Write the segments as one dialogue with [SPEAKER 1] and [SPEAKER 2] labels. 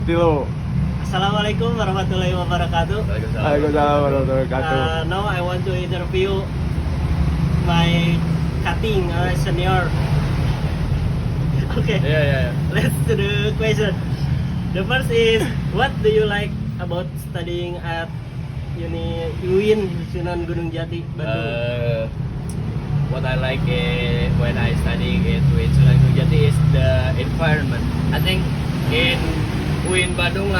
[SPEAKER 1] Tilo.
[SPEAKER 2] Assalamualaikum warahmatullahi wabarakatuh.
[SPEAKER 1] Waalaikumsalam warahmatullahi wabarakatuh.
[SPEAKER 2] Now I want to interview my cutting senior. Okay.
[SPEAKER 3] Yeah.
[SPEAKER 2] Let's to the question. The first is, what do you like about studying at UIN Sunan Gunung Jati, Bandung?
[SPEAKER 3] What I like when I studying at Sunan Gunung Jati is the environment. I think in UIN Bandung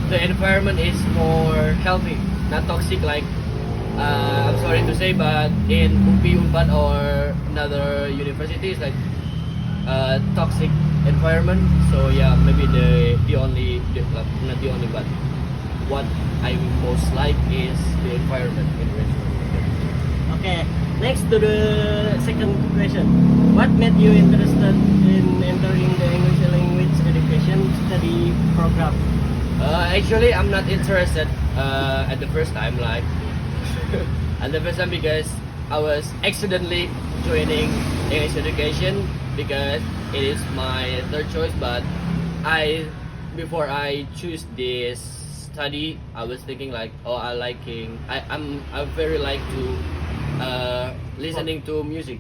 [SPEAKER 3] the environment is more healthy, not toxic like I'm sorry to say, but in UPI Unpad or another universities like toxic environment. So yeah, maybe not the only, but what I most like is the environment in restaurant.
[SPEAKER 2] Okay. Next to the second question, what made you interested in entering the English language education study program?
[SPEAKER 3] Actually, I'm not interested at the first time, like at the first time because I was accidentally joining English education because it is my third choice. But before I choose this study, I was thinking like, I very like to listening to music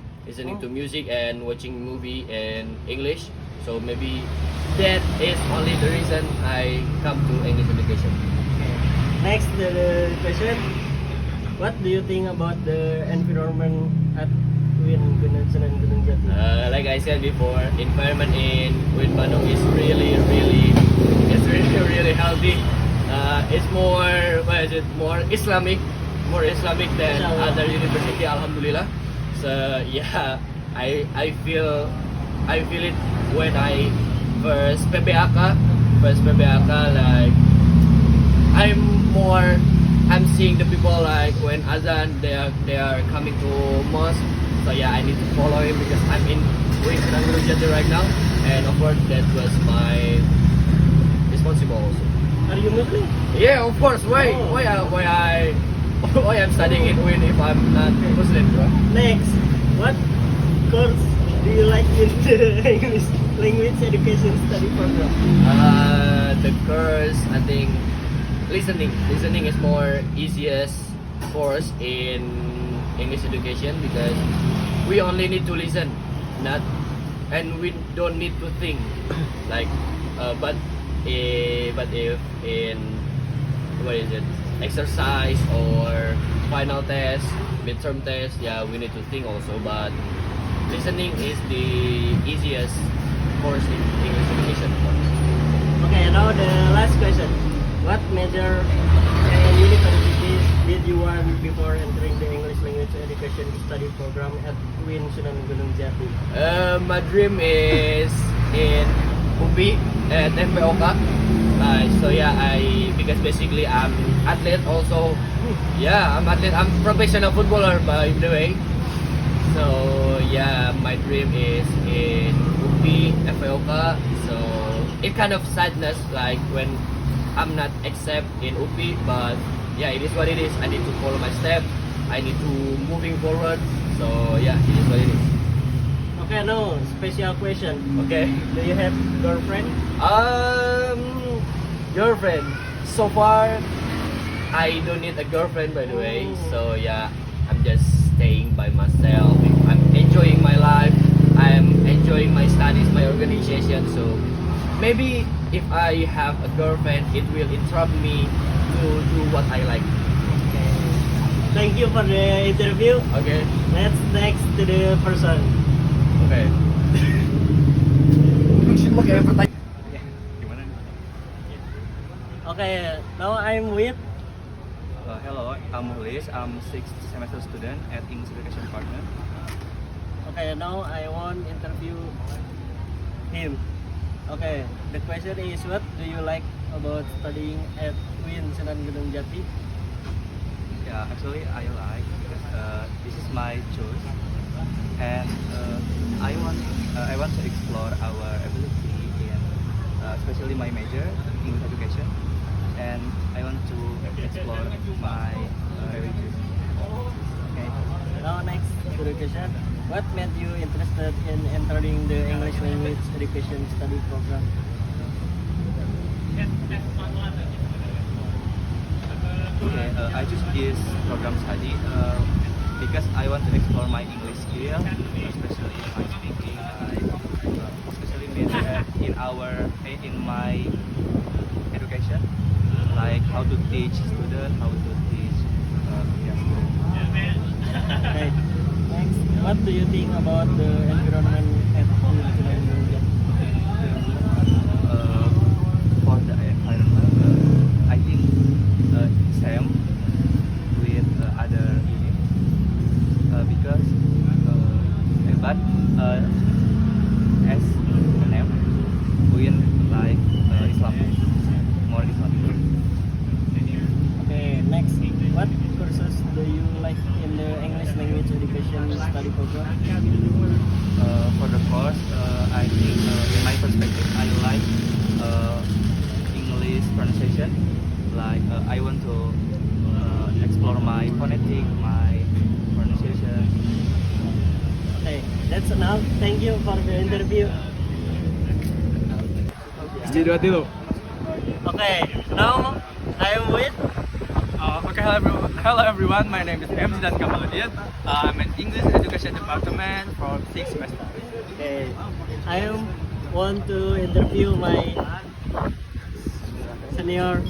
[SPEAKER 3] and watching movie in English. So maybe that is only the reason I come to English education.
[SPEAKER 2] Next, the question, what do you think about the environment at UIN Sunan Gunung Jati?
[SPEAKER 3] Like I said before, environment in UIN Bandung is really healthy. It's more Islamic than other university, alhamdulillah. So yeah, I feel it when I first PBAK like I'm seeing the people like when azan they are coming to mosque. So yeah, I need to follow him because I'm in Sunan Gunung Jati right now, and of course that was my responsible also.
[SPEAKER 2] Are you Muslim?
[SPEAKER 3] Yeah, of course. Why I'm studying in UIN if I'm not Muslim, bro?
[SPEAKER 2] Next, what course do you like in the English language education study program?
[SPEAKER 3] The course, I think listening is more easiest course in English education because we only need to listen, and we don't need to think. Like, but if in exercise or final test, midterm test, yeah, we need to think also. But listening is the easiest course in English education.
[SPEAKER 2] Okay, now the last question. What major and universities did you want before entering the English language education study program at UIN Sunan Gunung Jati?
[SPEAKER 3] My dream is in UPI at MPOK. So yeah, because basically I'm athlete also. Yeah, I'm athlete. I'm professional footballer by the way. So yeah, my dream is in UPI, FPOK. So it kind of sadness like when I'm not accept in UPI, but yeah, it is what it is. I need to follow my step. I need to moving forward. So yeah, it is what it is.
[SPEAKER 2] Okay, now special question.
[SPEAKER 3] Okay.
[SPEAKER 2] Do you have girlfriend?
[SPEAKER 3] Girlfriend. So far, I don't need a girlfriend by the way. So yeah, I'm just staying by myself. I'm enjoying my life. I'm enjoying my studies, my organization. So maybe if I have a girlfriend, it will interrupt me to do what I like.
[SPEAKER 2] Okay. Thank you for the interview.
[SPEAKER 3] Okay.
[SPEAKER 2] Let's next to the person.
[SPEAKER 3] Okay.
[SPEAKER 2] Okay, now I'm with.
[SPEAKER 4] Hello, I'm Mulis. I'm 6th semester student at English Education Department.
[SPEAKER 2] Okay, now I want interview him. Okay, the question is, what do you like about studying at UIN Sunan Gunung Jati?
[SPEAKER 4] Yeah, actually I like because this is my choice, and I want to explore our ability in especially my major English education, and I want to explore my religion. Okay.
[SPEAKER 2] Now next to the question, what made you interested in entering the English language education study program?
[SPEAKER 4] Okay, I choose this program study because I want to explore my English skill, especially my speaking. Especially in my education, like how to teach students, how to teach students.
[SPEAKER 2] Okay. Next, what do you think about the environment at Indonesia?
[SPEAKER 4] For the environment, I think same with other units because but as the name we like Islamic, more Islamic.
[SPEAKER 2] Okay, next, what courses do you like in the English language education study program?
[SPEAKER 4] For the course, I think in my perspective, I like English pronunciation. Like I want to explore my phonetic, my pronunciation.
[SPEAKER 2] Okay, that's enough. Thank you for the interview.
[SPEAKER 1] Jadi 2 tilu.
[SPEAKER 2] Okay, now I am with.
[SPEAKER 5] Okay, hello everyone. My name is M. Zidan Kamaluddin. I'm in English Education Department from 6th semester.
[SPEAKER 2] Okay, I want to interview my senior.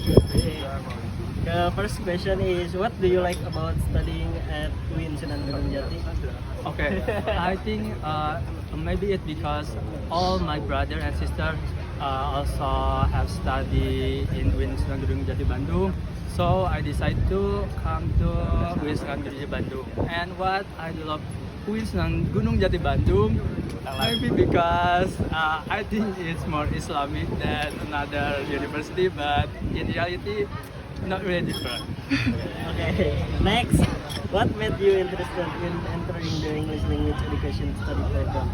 [SPEAKER 2] The first question is, what do you like about studying at UIN Sunan Gunung Jati?
[SPEAKER 5] Okay, I think maybe it's because all my brother and sister also have studied in UIN Sunan Gunung Jati Bandung. So I decided to come to UIN Sunan Gunung Jati Bandung. And what I love UIN Sunan Gunung Jati Bandung, maybe because I think it's more Islamic than another university, but in reality, not really different.
[SPEAKER 2] Okay, next, what made you interested in entering the English language education study program?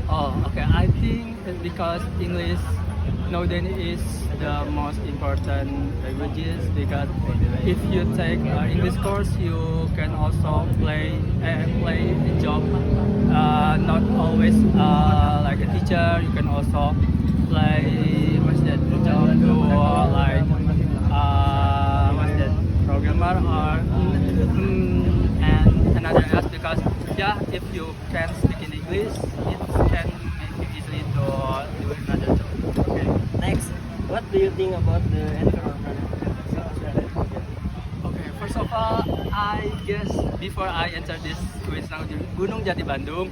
[SPEAKER 5] Oh, okay. I think it's because English nowadays is the most important languages, because if you take English course, you can also play a job. Not always like a teacher. You can also play job to like programmer or and another else, because if you can speak in English, it can make you easily to do another job.
[SPEAKER 2] Okay, next, what do you think about the environment?
[SPEAKER 5] Okay, first of all, I guess before I enter this Gunung Jati Bandung,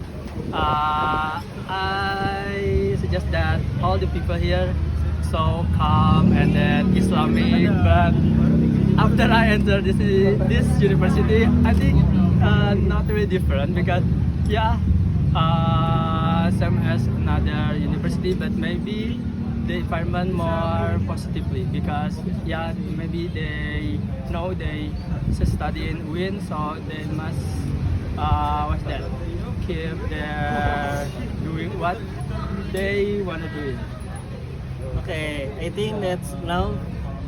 [SPEAKER 5] I suggest that all the people here so calm and then Islamic, but after I enter this university, I think not really different, because same as another university, but maybe the environment more positively, because maybe they know they study in UIN, so they must keep their doing what they want to do.
[SPEAKER 2] Okay, I think that's now.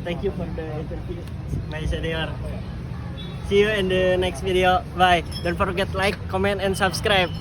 [SPEAKER 2] Thank you for the interview, my senior. See you in the next video. Bye. Don't forget like, comment, and subscribe.